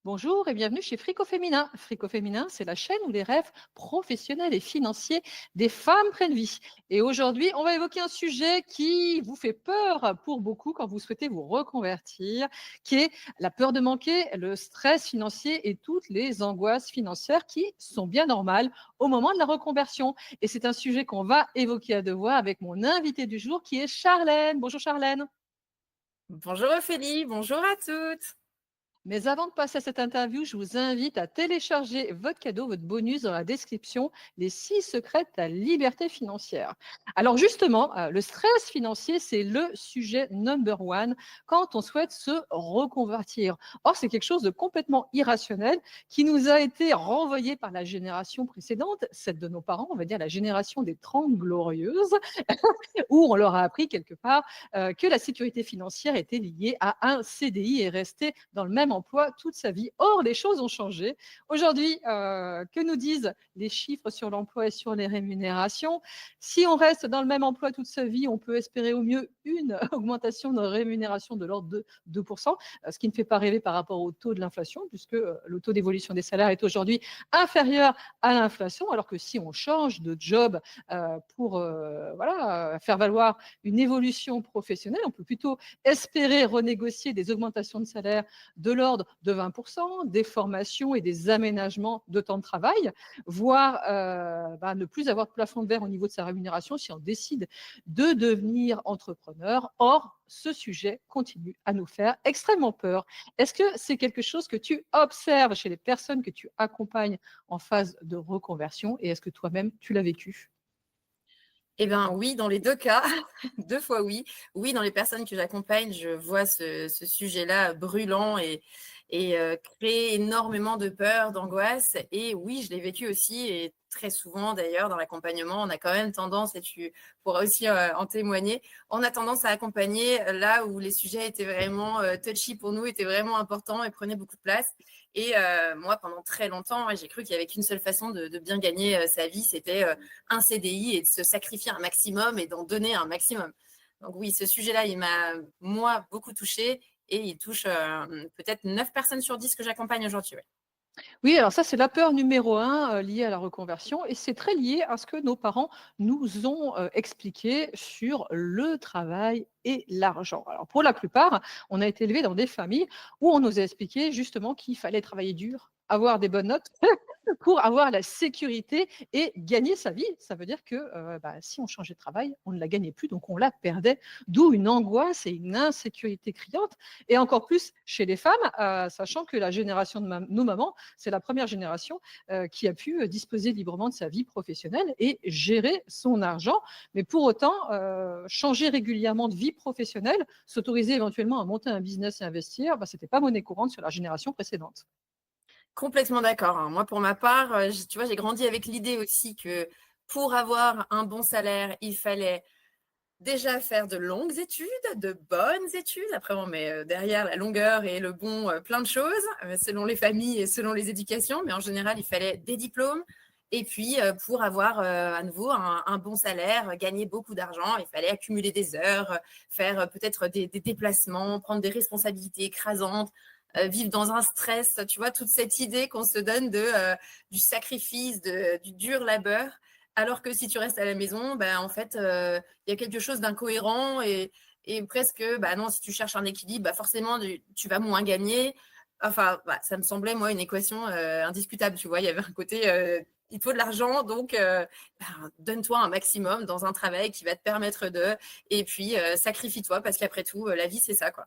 Bonjour et bienvenue chez Frico Féminin. Frico Féminin, c'est la chaîne où les rêves professionnels et financiers des femmes prennent vie. Et aujourd'hui, on va évoquer un sujet qui vous fait peur pour beaucoup quand vous souhaitez vous reconvertir, qui est la peur de manquer, le stress financier et toutes les angoisses financières qui sont bien normales au moment de la reconversion. Et c'est un sujet qu'on va évoquer à deux voix avec mon invité du jour qui est Charlène. Bonjour Charlène. Bonjour Ophélie, bonjour à toutes. Mais avant de passer à cette interview, je vous invite à télécharger votre cadeau, votre bonus dans la description, les 6 secrets de ta liberté financière. Alors justement, le stress financier, c'est le sujet number one quand on souhaite se reconvertir. Or, c'est quelque chose de complètement irrationnel qui nous a été renvoyé par la génération précédente, celle de nos parents, on va dire la génération des 30 glorieuses, où on leur a appris quelque part que la sécurité financière était liée à un CDI et rester dans le même emploi toute sa vie. Or, les choses ont changé. Aujourd'hui, que nous disent les chiffres sur l'emploi et sur les rémunérations? Si on reste dans le même emploi toute sa vie, on peut espérer au mieux une augmentation de rémunération de l'ordre de 2%, ce qui ne fait pas rêver par rapport au taux de l'inflation, puisque le taux d'évolution des salaires est aujourd'hui inférieur à l'inflation, alors que si on change de job pour voilà, faire valoir une évolution professionnelle, on peut plutôt espérer renégocier des augmentations de salaire de l'ordre de 20%, des formations et des aménagements de temps de travail, voire ne plus avoir de plafond de verre au niveau de sa rémunération si on décide de devenir entrepreneur. Or, ce sujet continue à nous faire extrêmement peur. Est-ce que c'est quelque chose que tu observes chez les personnes que tu accompagnes en phase de reconversion et est-ce que toi-même tu l'as vécu? Eh bien oui, dans les deux cas, deux fois oui. Oui, dans les personnes que j'accompagne, je vois ce sujet-là brûlant et créer énormément de peur, d'angoisse. Et oui, je l'ai vécu aussi et très souvent d'ailleurs dans l'accompagnement, on a quand même tendance, et tu pourras aussi en témoigner, on a tendance à accompagner là où les sujets étaient vraiment touchy pour nous, étaient vraiment importants et prenaient beaucoup de place. Et moi, pendant très longtemps, j'ai cru qu'il n'y avait qu'une seule façon de bien gagner sa vie, c'était un CDI et de se sacrifier un maximum et d'en donner un maximum. Donc oui, ce sujet-là, il m'a, moi, beaucoup touchée et il touche peut-être 9 personnes sur 10 que j'accompagne aujourd'hui. Ouais. Oui, alors ça, c'est la peur numéro un liée à la reconversion et c'est très lié à ce que nos parents nous ont expliqué sur le travail et l'argent. Alors pour la plupart, on a été élevés dans des familles où on nous a expliqué justement qu'il fallait travailler dur, avoir des bonnes notes pour avoir la sécurité et gagner sa vie. Ça veut dire que si on changeait de travail, on ne la gagnait plus, donc on la perdait, d'où une angoisse et une insécurité criante, et encore plus chez les femmes, sachant que la génération de nos mamans, c'est la première génération qui a pu disposer librement de sa vie professionnelle et gérer son argent, mais pour autant, changer régulièrement de vie professionnelle, s'autoriser éventuellement à monter un business et investir, ce n'était pas monnaie courante sur la génération précédente. Complètement d'accord. Hein. Moi, pour ma part, tu vois, j'ai grandi avec l'idée aussi que pour avoir un bon salaire, il fallait déjà faire de longues études, de bonnes études. Après, on met derrière la longueur et le bon plein de choses, selon les familles et selon les éducations. Mais en général, il fallait des diplômes. Et puis, pour avoir à nouveau un bon salaire, gagner beaucoup d'argent, il fallait accumuler des heures, faire peut-être des déplacements, prendre des responsabilités écrasantes, vivre dans un stress. Tu vois, toute cette idée qu'on se donne du sacrifice, du dur labeur. Alors que si tu restes à la maison, en fait, il y a quelque chose d'incohérent et presque, non, si tu cherches un équilibre, forcément, tu vas moins gagner. Enfin, ça me semblait, moi, une équation indiscutable, tu vois. Il y avait un côté, il te faut de l'argent, donc donne-toi un maximum dans un travail qui va te permettre et puis sacrifie-toi, parce qu'après tout, la vie, c'est ça, quoi.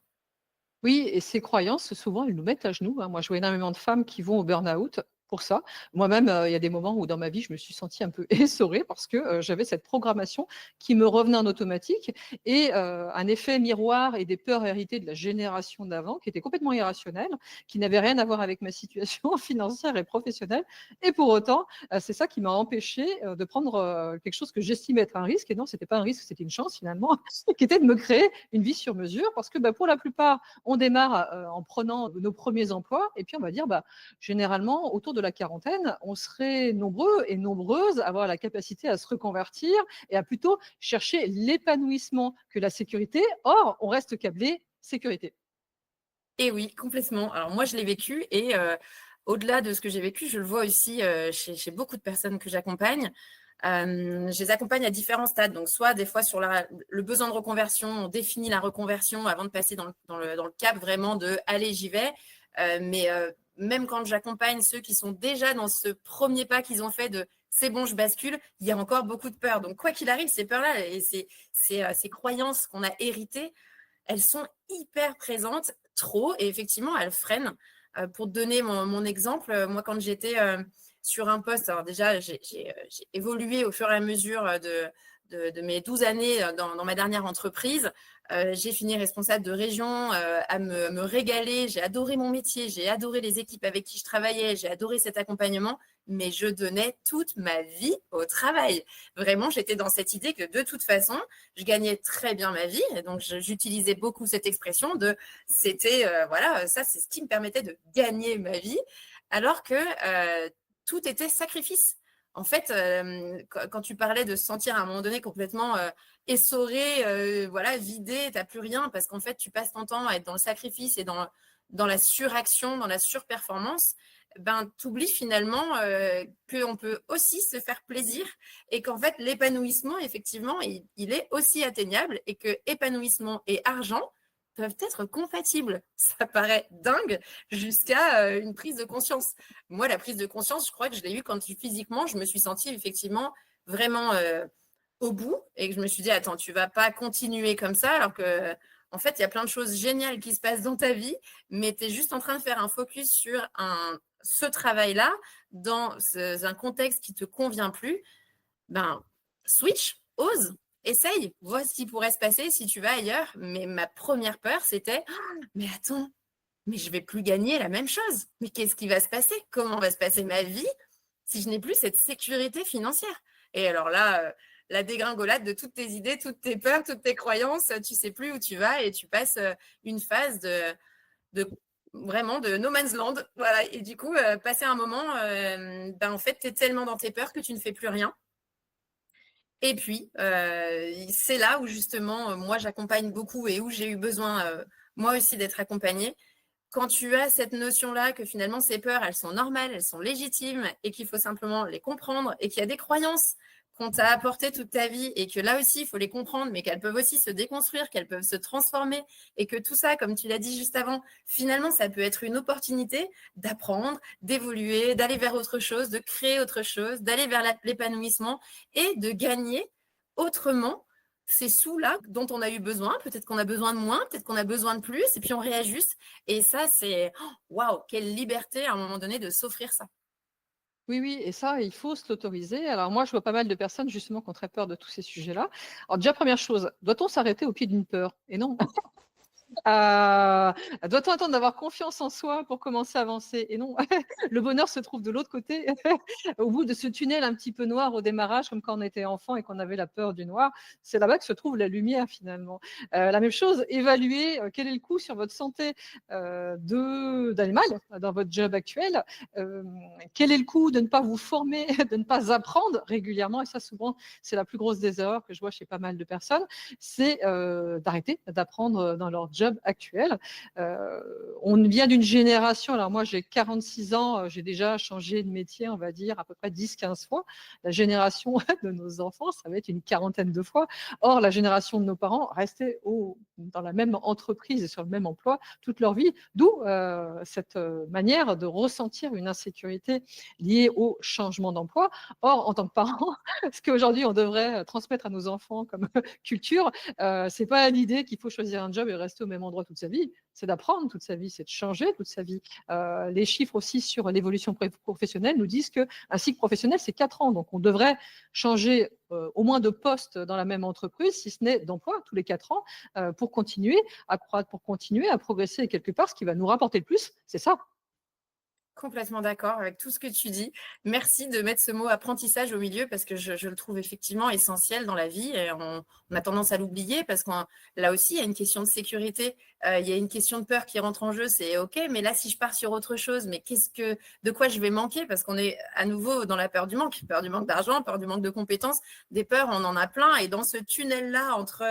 Oui, et ces croyances, souvent, elles nous mettent à genoux, hein. Moi, je vois énormément de femmes qui vont au burn-out pour ça. Moi-même, il y a des moments où dans ma vie, je me suis sentie un peu essorée parce que j'avais cette programmation qui me revenait en automatique et un effet miroir et des peurs héritées de la génération d'avant qui étaient complètement irrationnelles, qui n'avaient rien à voir avec ma situation financière et professionnelle. Et pour autant, c'est ça qui m'a empêchée de prendre quelque chose que j'estimais être un risque. Et non, c'était pas un risque, c'était une chance finalement, qui était de me créer une vie sur mesure parce que pour la plupart, on démarre en prenant nos premiers emplois et puis on va dire, généralement, autour de la quarantaine, on serait nombreux et nombreuses à avoir la capacité à se reconvertir et à plutôt chercher l'épanouissement que la sécurité. Or, on reste câblé sécurité. Et oui, complètement. Alors moi, je l'ai vécu et au-delà de ce que j'ai vécu, je le vois aussi chez beaucoup de personnes que j'accompagne. Je les accompagne à différents stades. Donc, soit des fois sur le besoin de reconversion, on définit la reconversion avant de passer dans le cap vraiment de allez, j'y vais. Mais même quand j'accompagne ceux qui sont déjà dans ce premier pas qu'ils ont fait de c'est bon, je bascule, il y a encore beaucoup de peur. Donc, quoi qu'il arrive, ces peurs-là et ces croyances qu'on a héritées, elles sont hyper présentes, trop, et effectivement, elles freinent. Pour te donner mon exemple, moi, quand j'étais sur un poste, alors déjà, j'ai évolué au fur et à mesure de mes 12 années dans ma dernière entreprise. J'ai fini responsable de région, à me régaler. J'ai adoré mon métier, j'ai adoré les équipes avec qui je travaillais, j'ai adoré cet accompagnement, mais je donnais toute ma vie au travail. Vraiment, j'étais dans cette idée que de toute façon, je gagnais très bien ma vie. Et donc, j'utilisais beaucoup cette expression de c'était, voilà, ça, c'est ce qui me permettait de gagner ma vie, alors que tout était sacrifice. En fait, quand tu parlais de se sentir à un moment donné complètement essoré, voilà, vidé, tu n'as plus rien parce qu'en fait, tu passes ton temps à être dans le sacrifice et dans la suraction, dans la surperformance, ben, tu oublies finalement qu'on peut aussi se faire plaisir et qu'en fait, l'épanouissement, effectivement, il est aussi atteignable et que épanouissement et argent peuvent être compatibles. Ça paraît dingue jusqu'à une prise de conscience. Moi, la prise de conscience, je crois que je l'ai eue quand physiquement, je me suis sentie effectivement vraiment au bout et que je me suis dit, attends, tu vas pas continuer comme ça alors que en fait, il y a plein de choses géniales qui se passent dans ta vie, mais tu es juste en train de faire un focus sur ce travail-là dans un contexte qui ne te convient plus. Ben, switch, ose, essaye, vois ce qui pourrait se passer si tu vas ailleurs. Mais ma première peur, c'était, oh, mais attends, mais je vais plus gagner la même chose. Mais qu'est-ce qui va se passer? Comment va se passer ma vie si je n'ai plus cette sécurité financière? Et alors là, la dégringolade de toutes tes idées, toutes tes peurs, toutes tes croyances, tu sais plus où tu vas et tu passes une phase de vraiment de no man's land. Voilà. Et du coup, passer un moment, ben, en fait, tu es tellement dans tes peurs que tu ne fais plus rien. Et puis, c'est là où justement, moi, j'accompagne beaucoup et où j'ai eu besoin, moi aussi, d'être accompagnée. Quand tu as cette notion-là que finalement, ces peurs, elles sont normales, elles sont légitimes et qu'il faut simplement les comprendre et qu'il y a des croyances qu'on t'a apportées toute ta vie et que là aussi, il faut les comprendre, mais qu'elles peuvent aussi se déconstruire, qu'elles peuvent se transformer et que tout ça, comme tu l'as dit juste avant, finalement, ça peut être une opportunité d'apprendre, d'évoluer, d'aller vers autre chose, de créer autre chose, d'aller vers l'épanouissement et de gagner autrement ces sous-là dont on a eu besoin. Peut-être qu'on a besoin de moins, peut-être qu'on a besoin de plus, et puis on réajuste. Et ça, c'est waouh, quelle liberté à un moment donné de s'offrir ça. Oui, oui, et ça, il faut se l'autoriser. Alors moi, je vois pas mal de personnes justement qui ont très peur de tous ces sujets-là. Alors déjà, première chose, doit-on s'arrêter au pied d'une peur? Et non. Doit-on attendre d'avoir confiance en soi pour commencer à avancer? Et non, le bonheur se trouve de l'autre côté, au bout de ce tunnel un petit peu noir au démarrage, comme quand on était enfant et qu'on avait la peur du noir. C'est là-bas que se trouve la lumière finalement. La même chose, évaluer quel est le coût sur votre santé d'aller mal dans votre job actuel. Quel est le coût de ne pas vous former, de ne pas apprendre régulièrement? Et ça, souvent, c'est la plus grosse des erreurs que je vois chez pas mal de personnes, c'est d'arrêter d'apprendre dans leur job actuel. On vient d'une génération, alors moi j'ai 46 ans, j'ai déjà changé de métier, on va dire, à peu près 10-15 fois. La génération de nos enfants, ça va être une quarantaine de fois. Or, la génération de nos parents restait dans la même entreprise et sur le même emploi toute leur vie, d'où cette manière de ressentir une insécurité liée au changement d'emploi. Or, en tant que parent, ce qu'aujourd'hui on devrait transmettre à nos enfants comme culture, c'est pas l'idée qu'il faut choisir un job et rester au même endroit toute sa vie. C'est d'apprendre toute sa vie, c'est de changer toute sa vie. Les chiffres aussi sur l'évolution professionnelle nous disent qu'un cycle professionnel, c'est 4 ans. Donc, on devrait changer au moins de poste dans la même entreprise, si ce n'est d'emploi, tous les 4 ans, pour continuer à croître, pour continuer à progresser. Et quelque part, ce qui va nous rapporter le plus, c'est ça. Complètement d'accord avec tout ce que tu dis. Merci de mettre ce mot apprentissage au milieu parce que je le trouve effectivement essentiel dans la vie et on a tendance à l'oublier parce que là aussi, il y a une question de sécurité, il y a une question de peur qui rentre en jeu. C'est OK, mais là, si je pars sur autre chose, mais de quoi je vais manquer? Parce qu'on est à nouveau dans la peur du manque d'argent, peur du manque de compétences. Des peurs, on en a plein. Et dans ce tunnel-là entre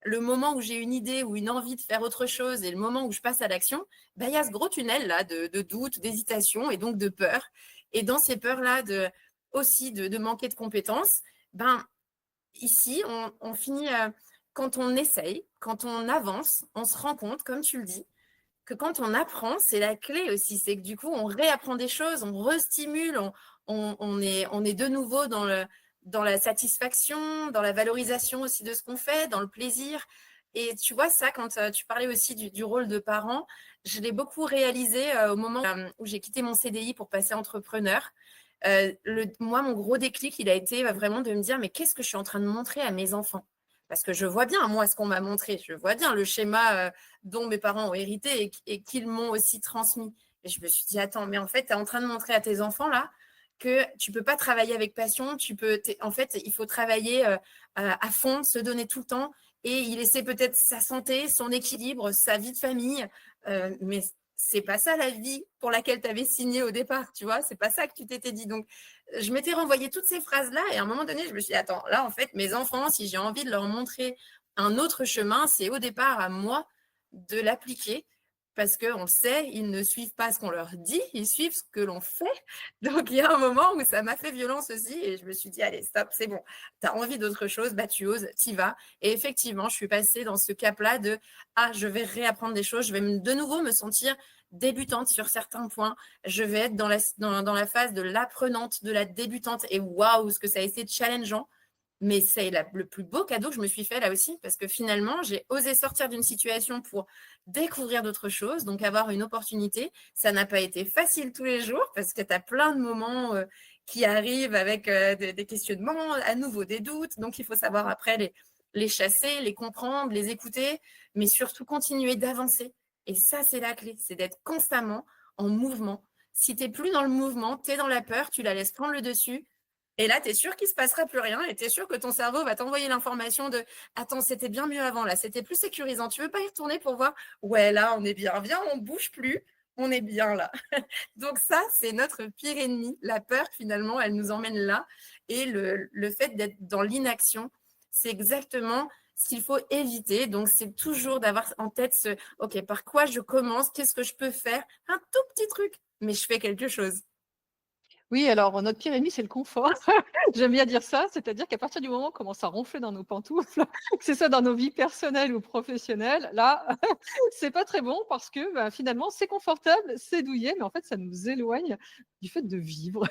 le moment où j'ai une idée ou une envie de faire autre chose et le moment où je passe à l'action, il y a ce gros tunnel là de doute, d'hésitation et donc de peur. Et dans ces peurs-là aussi de manquer de compétences, ici, on finit, quand on essaye, quand on avance, on se rend compte, comme tu le dis, que quand on apprend, c'est la clé aussi. C'est que du coup, on réapprend des choses, on restimule, on est de nouveau dans la satisfaction, dans la valorisation aussi de ce qu'on fait, dans le plaisir. Et tu vois, ça, quand tu parlais aussi du rôle de parent, je l'ai beaucoup réalisé au moment où j'ai quitté mon CDI pour passer entrepreneur. Moi, mon gros déclic, il a été vraiment de me dire, mais qu'est-ce que je suis en train de montrer à mes enfants? Parce que je vois bien, moi, ce qu'on m'a montré. Je vois bien le schéma dont mes parents ont hérité et qu'ils m'ont aussi transmis. Et je me suis dit, attends, mais en fait, tu es en train de montrer à tes enfants, là, que tu peux pas travailler avec passion. En fait, il faut travailler à fond, se donner tout le temps et y laisser peut-être sa santé, son équilibre, sa vie de famille. Mais c'est pas ça la vie pour laquelle tu avais signé au départ, tu vois, c'est pas ça que tu t'étais dit. Donc, je m'étais renvoyé toutes ces phrases-là et à un moment donné, je me suis dit, attends, là, en fait, mes enfants, si j'ai envie de leur montrer un autre chemin, c'est au départ à moi de l'appliquer parce qu'on le sait, ils ne suivent pas ce qu'on leur dit, ils suivent ce que l'on fait. Donc, il y a un moment où ça m'a fait violence aussi et je me suis dit, allez, stop, c'est bon, tu as envie d'autre chose, tu oses, t'y vas. Et effectivement, je suis passée dans ce cap-là de, je vais réapprendre des choses, je vais de nouveau me sentir débutante sur certains points, je vais être dans la phase de l'apprenante, de la débutante et waouh, ce que ça a été challengeant. Mais c'est le plus beau cadeau que je me suis fait là aussi, parce que finalement, j'ai osé sortir d'une situation pour découvrir d'autres choses, donc avoir une opportunité. Ça n'a pas été facile tous les jours, parce que tu as plein de moments qui arrivent avec des questionnements, à nouveau des doutes. Donc, il faut savoir après les chasser, les comprendre, les écouter, mais surtout continuer d'avancer. Et ça, c'est la clé, c'est d'être constamment en mouvement. Si tu n'es plus dans le mouvement, tu es dans la peur, tu la laisses prendre le dessus. Et là, tu es sûr qu'il ne se passera plus rien et tu es sûr que ton cerveau va t'envoyer l'information de « Attends, c'était bien mieux avant, là, c'était plus sécurisant. Tu ne veux pas y retourner pour voir ?»« Ouais, là, on est bien. Viens, on ne bouge plus. On est bien là. » Donc ça, c'est notre pire ennemi. La peur, finalement, elle nous emmène là. Et le fait d'être dans l'inaction, c'est exactement ce qu'il faut éviter. Donc, c'est toujours d'avoir en tête OK, par quoi je commence? Qu'est-ce que je peux faire? Un tout petit truc, mais je fais quelque chose. Oui, alors notre pire ennemi, c'est le confort. J'aime bien dire ça, c'est-à-dire qu'à partir du moment où on commence à ronfler dans nos pantoufles, que ce soit dans nos vies personnelles ou professionnelles, là, c'est pas très bon parce que finalement, c'est confortable, c'est douillet, mais en fait, ça nous éloigne du fait de vivre,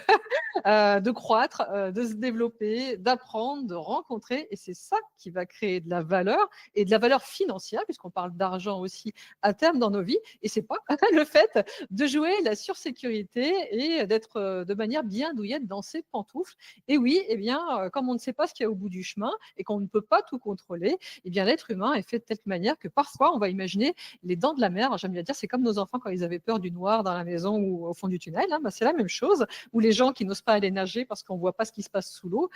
de croître, de se développer, d'apprendre, de rencontrer. Et c'est ça qui va créer de la valeur et de la valeur financière, puisqu'on parle d'argent aussi à terme dans nos vies. Et c'est pas le fait de jouer la sursécurité et d'être de manière bien douillette dans ses pantoufles. Et oui, eh bien, comme on ne sait pas ce qu'il y a au bout du chemin et qu'on ne peut pas tout contrôler, eh bien, l'être humain est fait de telle manière que parfois, on va imaginer les dents de la mer. J'aime bien dire, c'est comme nos enfants quand ils avaient peur du noir dans la maison ou au fond du tunnel. C'est la même chose. Ou les gens qui n'osent pas aller nager parce qu'on ne voit pas ce qui se passe sous l'eau.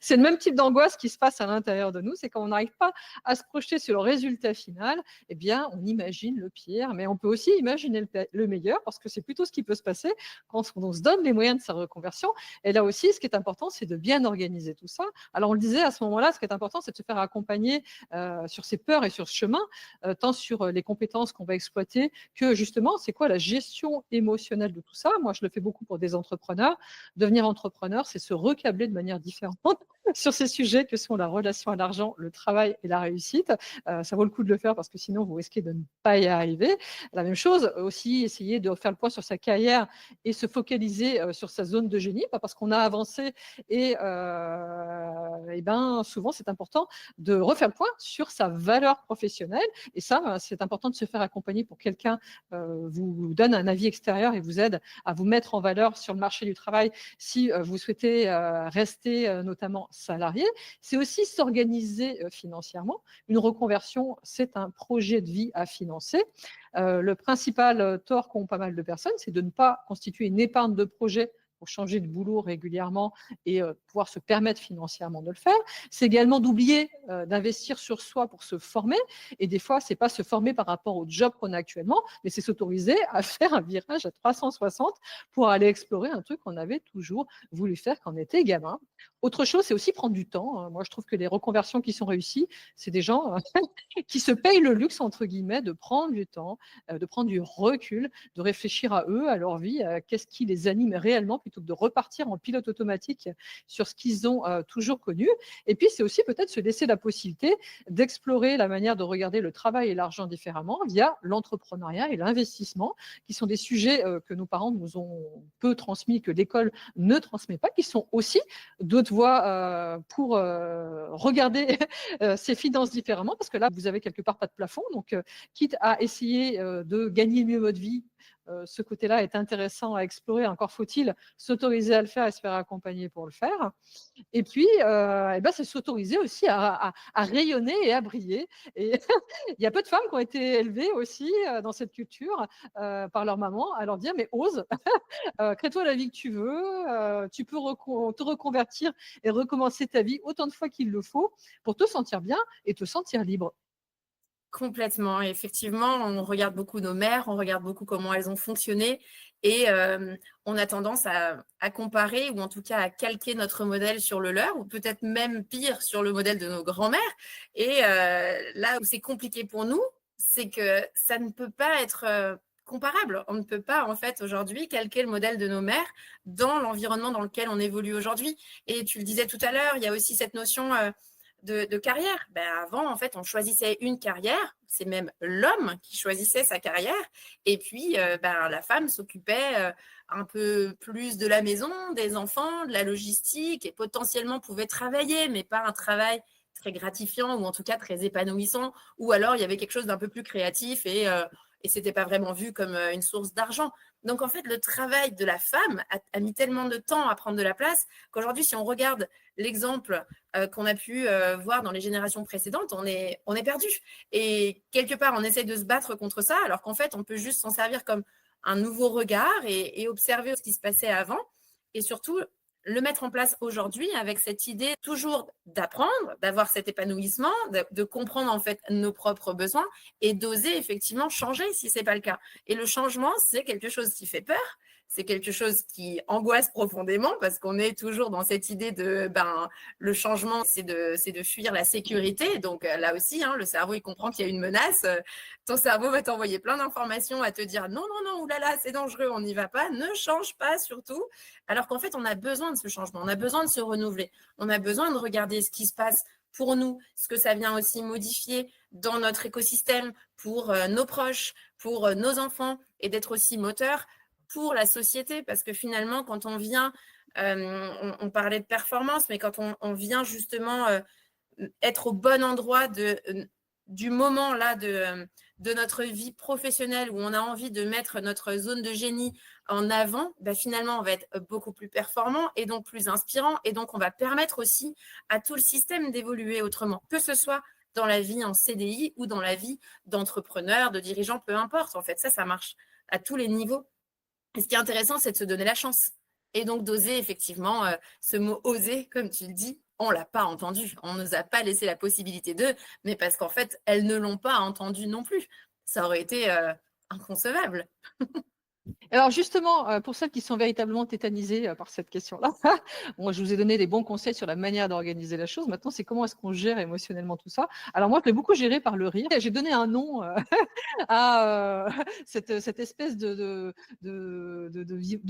C'est le même type d'angoisse qui se passe à l'intérieur de nous. C'est quand on n'arrive pas à se projeter sur le résultat final, eh bien, on imagine le pire. Mais on peut aussi imaginer le meilleur parce que c'est plutôt ce qui peut se passer quand on se donne les moyens de sa reconversion. Et là aussi, ce qui est important, c'est de bien organiser tout ça. Alors, on le disait à ce moment-là, ce qui est important, c'est de se faire accompagner sur ses peurs et sur ce chemin, tant sur les compétences qu'on va exploiter que justement, c'est quoi la gestion émotionnelle de tout ça. Moi, je le fais beaucoup pour des entrepreneurs. Devenir entrepreneur, c'est se recabler de manière différente sur ces sujets que sont la relation à l'argent, le travail et la réussite. Ça vaut le coup de le faire parce que sinon, vous risquez de ne pas y arriver. La même chose, aussi essayer de faire le point sur sa carrière et se focaliser sur sa zone de génie, pas parce qu'on a avancé et ben, souvent, c'est important de refaire le point sur sa valeur professionnelle. Et ça, c'est important de se faire accompagner pour quelqu'un vous donne un avis extérieur et vous aide à vous mettre en valeur sur le marché du travail si vous souhaitez rester notamment salarié. C'est aussi s'organiser financièrement. Une reconversion, c'est un projet de vie à financer. Le principal tort qu'ont pas mal de personnes, c'est de ne pas constituer une épargne de projet pour changer de boulot régulièrement et pouvoir se permettre financièrement de le faire. C'est également d'oublier d'investir sur soi pour se former. Et des fois, ce n'est pas se former par rapport au job qu'on a actuellement, mais c'est s'autoriser à faire un virage à 360 pour aller explorer un truc qu'on avait toujours voulu faire quand on était gamin. Autre chose, c'est aussi prendre du temps. Moi, je trouve que les reconversions qui sont réussies, c'est des gens qui se payent le luxe, entre guillemets, de prendre du temps, de prendre du recul, de réfléchir à eux, à leur vie, à qu'est-ce qui les anime réellement, plutôt que de repartir en pilote automatique sur ce qu'ils ont toujours connu. Et puis, c'est aussi peut-être se laisser la possibilité d'explorer la manière de regarder le travail et l'argent différemment via l'entrepreneuriat et l'investissement, qui sont des sujets que nos parents nous ont peu transmis, que l'école ne transmet pas, qui sont aussi d'autres voies pour regarder ses finances différemment, parce que là, vous avez quelque part pas de plafond. Donc, quitte à essayer de gagner mieux votre vie, ce côté-là est intéressant à explorer. Encore faut-il s'autoriser à le faire et se faire accompagner pour le faire. Et puis, c'est s'autoriser aussi à rayonner et à briller. Et il y a peu de femmes qui ont été élevées aussi dans cette culture par leur maman à leur dire mais ose, crée-toi la vie que tu veux, tu peux te reconvertir et recommencer ta vie autant de fois qu'il le faut pour te sentir bien et te sentir libre. Complètement. Et effectivement, on regarde beaucoup nos mères, on regarde beaucoup comment elles ont fonctionné et on a tendance à comparer ou en tout cas à calquer notre modèle sur le leur ou peut-être même pire sur le modèle de nos grands-mères. Et là où c'est compliqué pour nous, c'est que ça ne peut pas être comparable. On ne peut pas en fait aujourd'hui calquer le modèle de nos mères dans l'environnement dans lequel on évolue aujourd'hui. Et tu le disais tout à l'heure, il y a aussi cette notion de carrière. Avant, en fait, on choisissait une carrière. C'est même l'homme qui choisissait sa carrière. Et puis, la femme s'occupait un peu plus de la maison, des enfants, de la logistique et potentiellement pouvait travailler, mais pas un travail très gratifiant ou en tout cas très épanouissant. Ou alors, il y avait quelque chose d'un peu plus créatif et ce n'était pas vraiment vu comme une source d'argent. Donc, en fait, le travail de la femme a mis tellement de temps à prendre de la place qu'aujourd'hui, si on regarde l'exemple qu'on a pu voir dans les générations précédentes, on est perdu. Et quelque part, on essaie de se battre contre ça, alors qu'en fait, on peut juste s'en servir comme un nouveau regard et observer ce qui se passait avant. Et surtout, le mettre en place aujourd'hui avec cette idée toujours d'apprendre, d'avoir cet épanouissement, de comprendre en fait nos propres besoins et d'oser effectivement changer si ce n'est pas le cas. Et le changement, c'est quelque chose qui fait peur, c'est quelque chose qui angoisse profondément parce qu'on est toujours dans cette idée de le changement, c'est de fuir la sécurité. Donc là aussi, le cerveau, il comprend qu'il y a une menace. Ton cerveau va t'envoyer plein d'informations à te dire non, non, non, oulala, c'est dangereux, on n'y va pas, ne change pas surtout. Alors qu'en fait, on a besoin de ce changement, on a besoin de se renouveler, on a besoin de regarder ce qui se passe pour nous, ce que ça vient aussi modifier dans notre écosystème pour nos proches, pour nos enfants et d'être aussi moteur pour la société, parce que finalement, quand on vient, on parlait de performance, mais quand on vient justement être au bon endroit du moment là de notre vie professionnelle où on a envie de mettre notre zone de génie en avant, finalement, on va être beaucoup plus performant et donc plus inspirant. Et donc, on va permettre aussi à tout le système d'évoluer autrement, que ce soit dans la vie en CDI ou dans la vie d'entrepreneur, de dirigeant, peu importe. En fait, ça marche à tous les niveaux. Et ce qui est intéressant, c'est de se donner la chance. Et donc d'oser, effectivement, ce mot « oser », comme tu le dis, on ne l'a pas entendu. On ne nous a pas laissé la possibilité d'eux, mais parce qu'en fait, elles ne l'ont pas entendu non plus. Ça aurait été inconcevable. Alors justement, pour celles qui sont véritablement tétanisées par cette question-là, moi je vous ai donné des bons conseils sur la manière d'organiser la chose. Maintenant, c'est comment est-ce qu'on gère émotionnellement tout ça. Alors moi, je l'ai beaucoup géré par le rire. J'ai donné un nom à cette espèce de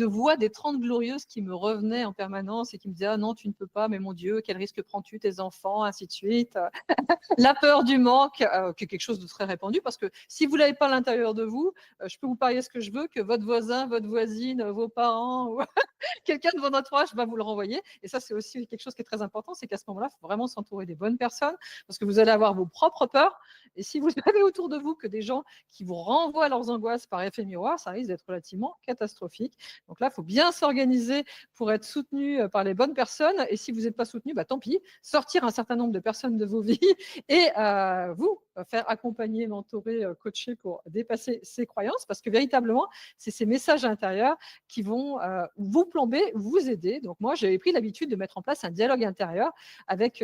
voix des 30 glorieuses qui me revenait en permanence et qui me disait « Ah non, tu ne peux pas, mais mon Dieu, quel risque prends-tu, tes enfants ?» ainsi de suite. La peur du manque, qui est quelque chose de très répandu, parce que si vous ne l'avez pas à l'intérieur de vous, je peux vous parier ce que je veux, que votre voisin, votre voisine, vos parents, ou quelqu'un de votre entourage va vous le renvoyer. Et ça, c'est aussi quelque chose qui est très important, c'est qu'à ce moment-là, il faut vraiment s'entourer des bonnes personnes, parce que vous allez avoir vos propres peurs. Et si vous avez autour de vous que des gens qui vous renvoient leurs angoisses par effet miroir, ça risque d'être relativement catastrophique. Donc là, il faut bien s'organiser pour être soutenu par les bonnes personnes. Et si vous n'êtes pas soutenu, tant pis, sortir un certain nombre de personnes de vos vies et vous faire accompagner, mentorer, coacher pour dépasser ces croyances parce que véritablement, c'est ces messages intérieurs qui vont vous plomber, vous aider. Donc moi, j'avais pris l'habitude de mettre en place un dialogue intérieur avec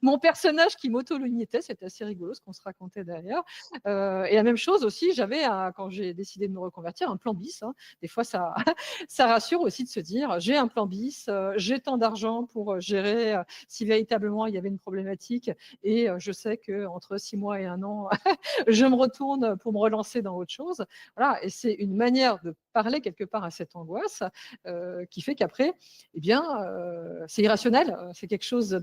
mon personnage qui m'auto-limitait. C'était assez rigolo ce qu'on se racontait derrière. Et la même chose aussi, j'avais, quand j'ai décidé de me reconvertir, un plan bis. Hein. Des fois, ça, ça rassure aussi de se dire, j'ai un plan bis, j'ai tant d'argent pour gérer si véritablement il y avait une problématique et je sais qu'entre 6 mois et 1 an, je me retourne pour me relancer dans autre chose. Voilà, et c'est une manière de parler quelque part à cette angoisse qui fait qu'après, eh bien, c'est irrationnel, c'est quelque chose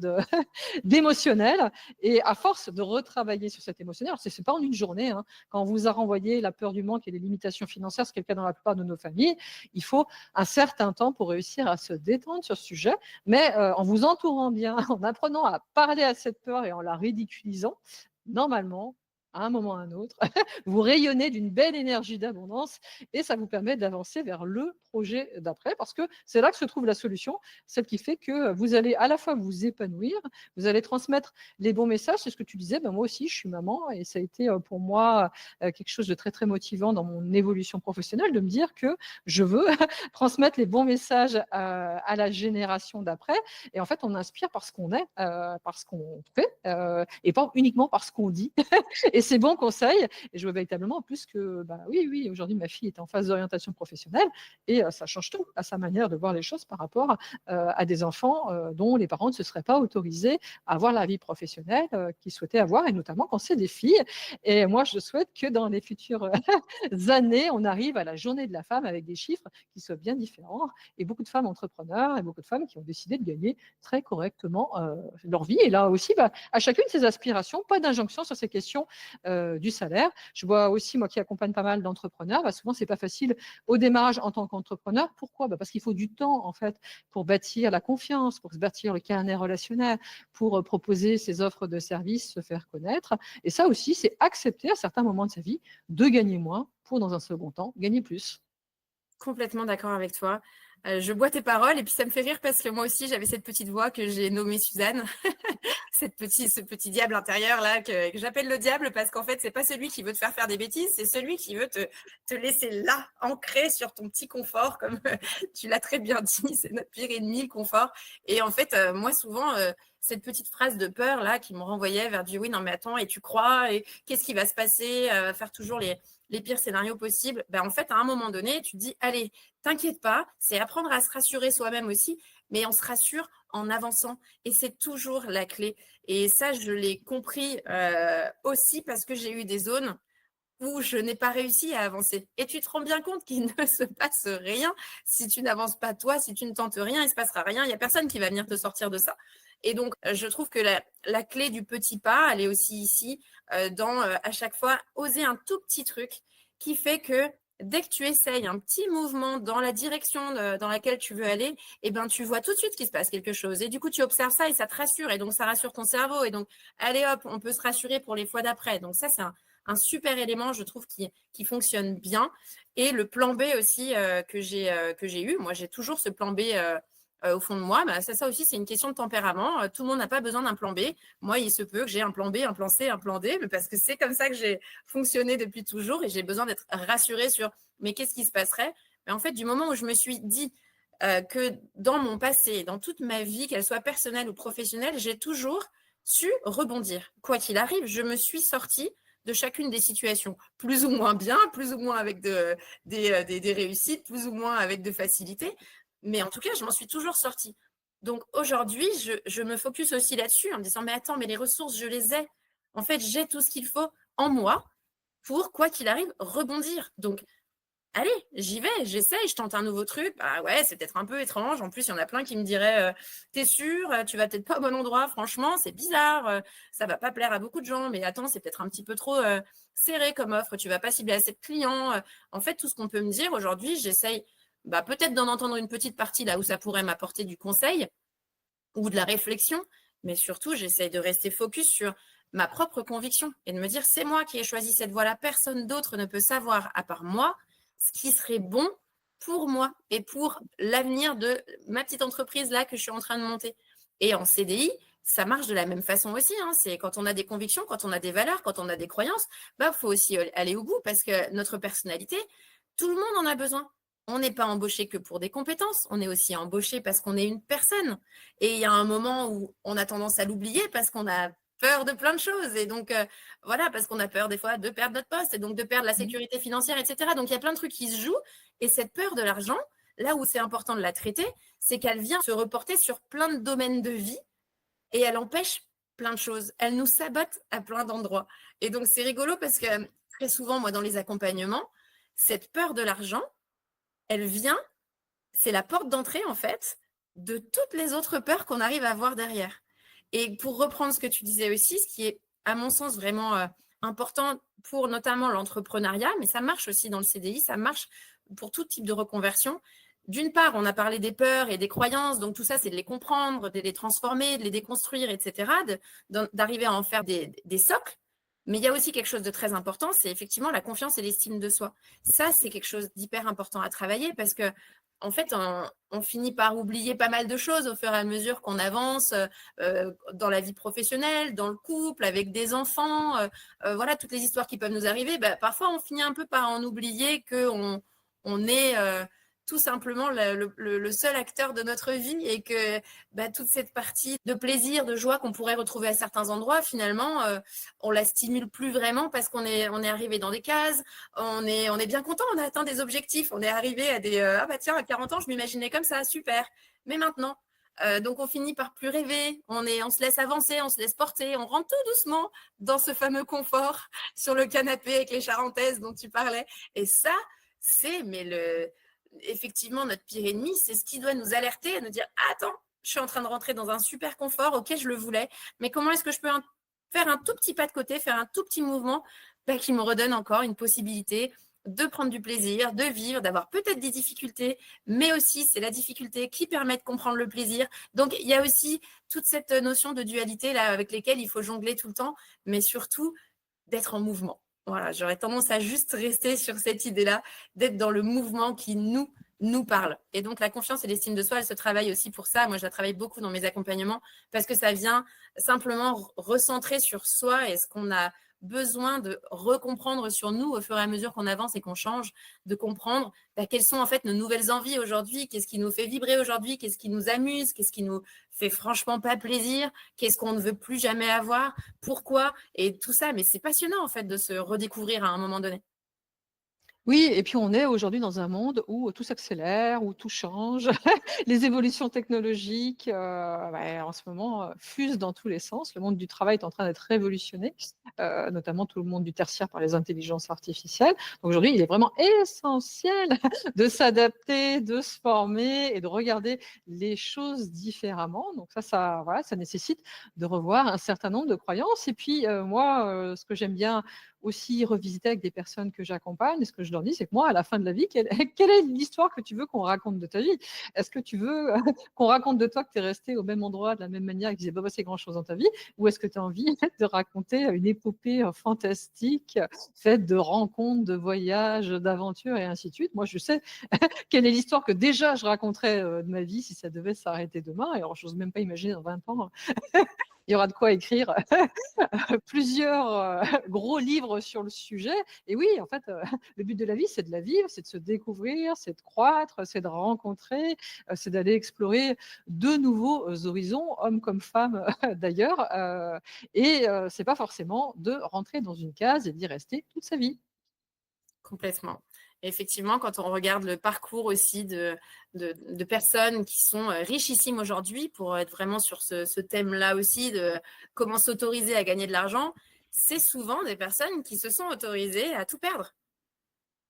d'émotionnel. Et à force de retravailler sur cet émotionnel, ce n'est pas en une journée, hein, quand on vous a renvoyé la peur du manque et les limitations financières, ce qui est le cas dans la plupart de nos familles, il faut un certain temps pour réussir à se détendre sur ce sujet, mais en vous entourant bien, en apprenant à parler à cette peur et en la ridiculisant, normalement, à un moment ou à un autre, vous rayonnez d'une belle énergie d'abondance et ça vous permet d'avancer vers le projet d'après parce que c'est là que se trouve la solution, celle qui fait que vous allez à la fois vous épanouir, vous allez transmettre les bons messages. C'est ce que tu disais, ben moi aussi je suis maman et ça a été pour moi quelque chose de très très motivant dans mon évolution professionnelle de me dire que je veux transmettre les bons messages à la génération d'après et en fait on inspire parce qu'on est, parce qu'on fait et pas uniquement parce qu'on dit. Et ces bons conseils, et je vois véritablement en plus que, bah, oui, aujourd'hui ma fille est en phase d'orientation professionnelle et ça change tout à sa manière de voir les choses par rapport à des enfants dont les parents ne se seraient pas autorisés à avoir la vie professionnelle qu'ils souhaitaient avoir, et notamment quand c'est des filles. Et moi, je souhaite que dans les futures années, on arrive à la journée de la femme avec des chiffres qui soient bien différents et beaucoup de femmes entrepreneurs et beaucoup de femmes qui ont décidé de gagner très correctement leur vie. Et là aussi, bah, à chacune ses aspirations, pas d'injonction sur ces questions du salaire. Je vois aussi, moi qui accompagne pas mal d'entrepreneurs, bah, souvent c'est pas facile au démarrage en tant qu'entrepreneur. Pourquoi? Bah, parce qu'il faut du temps en fait pour bâtir la confiance, pour se bâtir le carnet relationnel, pour proposer ses offres de services, se faire connaître. Et ça aussi, c'est accepter à certains moments de sa vie de gagner moins pour dans un second temps gagner plus. Complètement d'accord avec toi. Je bois tes paroles et puis ça me fait rire parce que moi aussi j'avais cette petite voix que j'ai nommée Suzanne, ce petit diable intérieur là que j'appelle le diable parce qu'en fait c'est pas celui qui veut te faire des bêtises, c'est celui qui veut te laisser là, ancré sur ton petit confort, comme tu l'as très bien dit, c'est notre pire ennemi, le confort. Et en fait, moi souvent, cette petite phrase de peur là qui me renvoyait vers du oui, non mais attends, et tu crois, et qu'est-ce qui va se passer, faire toujours les pires scénarios possibles, ben en fait, à un moment donné, tu te dis, allez, t'inquiète pas, c'est apprendre à se rassurer soi-même aussi, mais on se rassure en avançant. Et c'est toujours la clé. Et ça, je l'ai compris aussi parce que j'ai eu des zones où je n'ai pas réussi à avancer. Et tu te rends bien compte qu'il ne se passe rien si tu n'avances pas toi, si tu ne tentes rien, il ne se passera rien. Il n'y a personne qui va venir te sortir de ça. Et donc, je trouve que la clé du petit pas, elle est aussi ici, dans à chaque fois oser un tout petit truc qui fait que dès que tu essayes un petit mouvement dans la direction dans laquelle tu veux aller, eh ben, tu vois tout de suite qu'il se passe quelque chose. Et du coup, tu observes ça et ça te rassure. Et donc, ça rassure ton cerveau. Et donc, allez hop, on peut se rassurer pour les fois d'après. Donc, ça, c'est un super élément, je trouve, qui fonctionne bien. Et le plan B aussi que j'ai eu, moi, j'ai toujours ce plan B au fond de moi. Bah, ça aussi, c'est une question de tempérament. Tout le monde n'a pas besoin d'un plan B. Moi, il se peut que j'ai un plan B, un plan C, un plan D, mais parce que c'est comme ça que j'ai fonctionné depuis toujours et j'ai besoin d'être rassurée sur mais qu'est-ce qui se passerait. Mais en fait, du moment où je me suis dit que dans mon passé, dans toute ma vie, qu'elle soit personnelle ou professionnelle, j'ai toujours su rebondir. Quoi qu'il arrive, je me suis sortie de chacune des situations, plus ou moins bien, plus ou moins avec des réussites, plus ou moins avec de facilité. Mais en tout cas, je m'en suis toujours sortie. Donc aujourd'hui, je me focus aussi là-dessus en me disant, mais attends, mais les ressources, je les ai. En fait, j'ai tout ce qu'il faut en moi pour, quoi qu'il arrive, rebondir. Donc, allez, j'y vais, j'essaye, je tente un nouveau truc. Bah ouais, c'est peut-être un peu étrange. En plus, il y en a plein qui me diraient, t'es sûr, tu vas peut-être pas au bon endroit. Franchement, c'est bizarre. Ça va pas plaire à beaucoup de gens. Mais attends, c'est peut-être un petit peu trop serré comme offre. Tu vas pas cibler assez de clients. En fait, tout ce qu'on peut me dire aujourd'hui, j'essaye peut-être d'en entendre une petite partie là où ça pourrait m'apporter du conseil ou de la réflexion. Mais surtout, j'essaye de rester focus sur ma propre conviction et de me dire, c'est moi qui ai choisi cette voie-là. Personne d'autre ne peut savoir, à part moi, ce qui serait bon pour moi et pour l'avenir de ma petite entreprise là que je suis en train de monter. Et en CDI, ça marche de la même façon aussi, hein. C'est quand on a des convictions, quand on a des valeurs, quand on a des croyances, faut aussi aller au bout parce que notre personnalité, tout le monde en a besoin. On n'est pas embauché que pour des compétences, on est aussi embauché parce qu'on est une personne. Et il y a un moment où on a tendance à l'oublier parce qu'on a peur de plein de choses. Et donc, voilà, parce qu'on a peur des fois de perdre notre poste et donc de perdre la sécurité financière, etc. Donc, il y a plein de trucs qui se jouent. Et cette peur de l'argent, là où c'est important de la traiter, c'est qu'elle vient se reporter sur plein de domaines de vie et elle empêche plein de choses. Elle nous sabote à plein d'endroits. Et donc, c'est rigolo parce que très souvent, moi, dans les accompagnements, cette peur de l'argent, elle vient, c'est la porte d'entrée, en fait, de toutes les autres peurs qu'on arrive à voir derrière. Et pour reprendre ce que tu disais aussi, ce qui est, à mon sens, vraiment important pour notamment l'entrepreneuriat, mais ça marche aussi dans le CDI, ça marche pour tout type de reconversion. D'une part, on a parlé des peurs et des croyances, donc tout ça, c'est de les comprendre, de les transformer, de les déconstruire, etc., d'arriver à en faire des socles. Mais il y a aussi quelque chose de très important, c'est effectivement la confiance et l'estime de soi. Ça, c'est quelque chose d'hyper important à travailler parce que, en fait, on finit par oublier pas mal de choses au fur et à mesure qu'on avance dans la vie professionnelle, dans le couple, avec des enfants, voilà, toutes les histoires qui peuvent nous arriver. Parfois, on finit un peu par en oublier qu'on est tout simplement le seul acteur de notre vie et que toute cette partie de plaisir, de joie qu'on pourrait retrouver à certains endroits, finalement, on la stimule plus vraiment parce qu'on est arrivé dans des cases, on est bien content, on a atteint des objectifs, on est arrivé à des tiens, à 40 ans, je m'imaginais comme ça, super. Mais maintenant, donc on finit par plus rêver, on se laisse avancer, on se laisse porter, on rentre tout doucement dans ce fameux confort sur le canapé avec les charentaises dont tu parlais. Et ça, c'est effectivement notre pire ennemi, c'est ce qui doit nous alerter et nous dire attends, je suis en train de rentrer dans un super confort, ok, je le voulais, mais comment est-ce que je peux faire un tout petit pas de côté, faire un tout petit mouvement qui me redonne encore une possibilité de prendre du plaisir, de vivre, d'avoir peut-être des difficultés, mais aussi c'est la difficulté qui permet de comprendre le plaisir. Donc il y a aussi toute cette notion de dualité là avec lesquelles il faut jongler tout le temps, mais surtout d'être en mouvement. Voilà, j'aurais tendance à juste rester sur cette idée-là, d'être dans le mouvement qui nous parle. Et donc, la confiance et l'estime de soi, elle se travaille aussi pour ça. Moi, je la travaille beaucoup dans mes accompagnements parce que ça vient simplement recentrer sur soi et ce qu'on a besoin de recomprendre sur nous au fur et à mesure qu'on avance et qu'on change, de comprendre quelles sont en fait nos nouvelles envies aujourd'hui, qu'est-ce qui nous fait vibrer aujourd'hui, qu'est-ce qui nous amuse, qu'est-ce qui nous fait franchement pas plaisir, qu'est-ce qu'on ne veut plus jamais avoir, pourquoi, et tout ça. Mais c'est passionnant en fait de se redécouvrir à un moment donné. Oui, et puis on est aujourd'hui dans un monde où tout s'accélère, où tout change. Les évolutions technologiques, en ce moment, fusent dans tous les sens. Le monde du travail est en train d'être révolutionné, notamment tout le monde du tertiaire par les intelligences artificielles. Donc aujourd'hui, il est vraiment essentiel de s'adapter, de se former et de regarder les choses différemment. Donc ça nécessite de revoir un certain nombre de croyances. Et puis moi, ce que j'aime bien aussi revisiter avec des personnes que j'accompagne, et ce que je leur dis, c'est que moi, à la fin de la vie, quelle est l'histoire que tu veux qu'on raconte de ta vie? Est-ce que tu veux qu'on raconte de toi que tu es resté au même endroit, de la même manière, et que tu n'es pas passé grand-chose dans ta vie? Ou est-ce que tu as envie de raconter une épopée fantastique, faite de rencontres, de voyages, d'aventures, et ainsi de suite? Moi, je sais quelle est l'histoire que déjà je raconterais de ma vie si ça devait s'arrêter demain. Et alors, je n'ose même pas imaginer dans 20 ans, il y aura de quoi écrire plusieurs gros livres sur le sujet. Et oui, en fait, le but de la vie, c'est de la vivre, c'est de se découvrir, c'est de croître, c'est de rencontrer, c'est d'aller explorer de nouveaux horizons, hommes comme femmes d'ailleurs. Et c'est pas forcément de rentrer dans une case et d'y rester toute sa vie. Complètement. Effectivement, quand on regarde le parcours aussi de personnes qui sont richissimes aujourd'hui, pour être vraiment sur ce thème-là aussi, de comment s'autoriser à gagner de l'argent, c'est souvent des personnes qui se sont autorisées à tout perdre.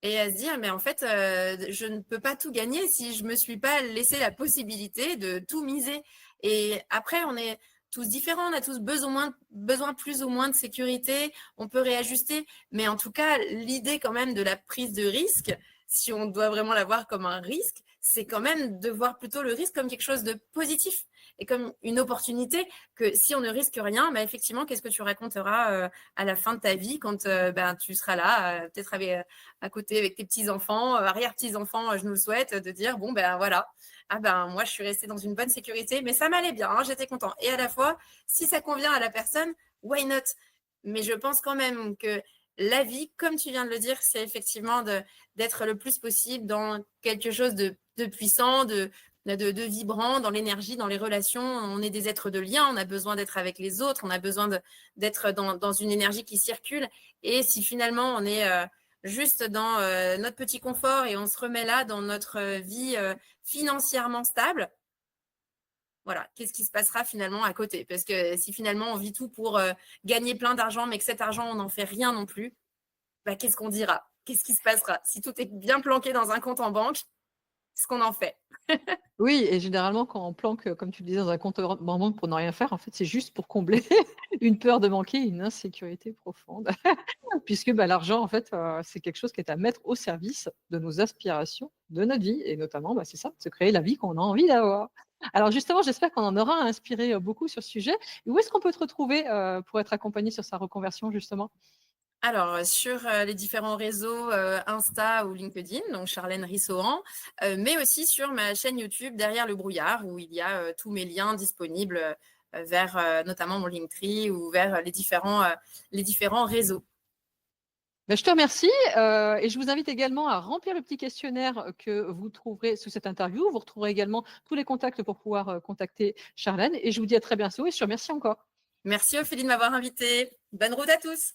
Et à se dire, mais en fait, je ne peux pas tout gagner si je ne me suis pas laissé la possibilité de tout miser. Et après, on est tous différents, on a tous besoin plus ou moins de sécurité, on peut réajuster. Mais en tout cas, l'idée quand même de la prise de risque, si on doit vraiment la voir comme un risque, c'est quand même de voir plutôt le risque comme quelque chose de positif et comme une opportunité que si on ne risque rien, bah, effectivement, qu'est-ce que tu raconteras à la fin de ta vie quand ben, tu seras là, peut-être à côté avec tes petits-enfants, arrière-petits-enfants, je nous le souhaite, de dire, bon, ben voilà, ah ben moi, je suis restée dans une bonne sécurité, mais ça m'allait bien, hein, j'étais content. Et à la fois, si ça convient à la personne, why not? Mais je pense quand même que la vie, comme tu viens de le dire, c'est effectivement d'être le plus possible dans quelque chose de puissant, de vibrant, dans l'énergie, dans les relations. On est des êtres de lien, on a besoin d'être avec les autres, on a besoin d'être dans une énergie qui circule. Et si finalement on est juste dans notre petit confort et on se remet là dans notre vie financièrement stable, voilà, qu'est-ce qui se passera finalement à côté? Parce que si finalement on vit tout pour gagner plein d'argent, mais que cet argent, on n'en fait rien non plus, bah, qu'est-ce qu'on dira? Qu'est-ce qui se passera? Si tout est bien planqué dans un compte en banque, qu'est-ce qu'on en fait? Oui, et généralement, quand on planque, comme tu le disais, dans un compte en banque pour ne rien faire, en fait, c'est juste pour combler une peur de manquer, une insécurité profonde. Puisque, bah, l'argent, en fait, c'est quelque chose qui est à mettre au service de nos aspirations, de notre vie et notamment, bah, c'est ça, de se créer la vie qu'on a envie d'avoir. Alors justement, j'espère qu'on en aura inspiré, beaucoup sur ce sujet. Et où est-ce qu'on peut te retrouver, pour être accompagné sur sa reconversion justement? Alors, sur les différents réseaux Insta ou LinkedIn, donc Charlène Rissoran, mais aussi sur ma chaîne YouTube Derrière le brouillard, où il y a tous mes liens disponibles vers notamment mon Linktree ou vers les différents réseaux. Bah, je te remercie, et je vous invite également à remplir le petit questionnaire que vous trouverez sous cette interview. Vous retrouverez également tous les contacts pour pouvoir, contacter Charlène et je vous dis à très bientôt et je te remercie encore. Merci Ophélie de m'avoir invitée. Bonne route à tous.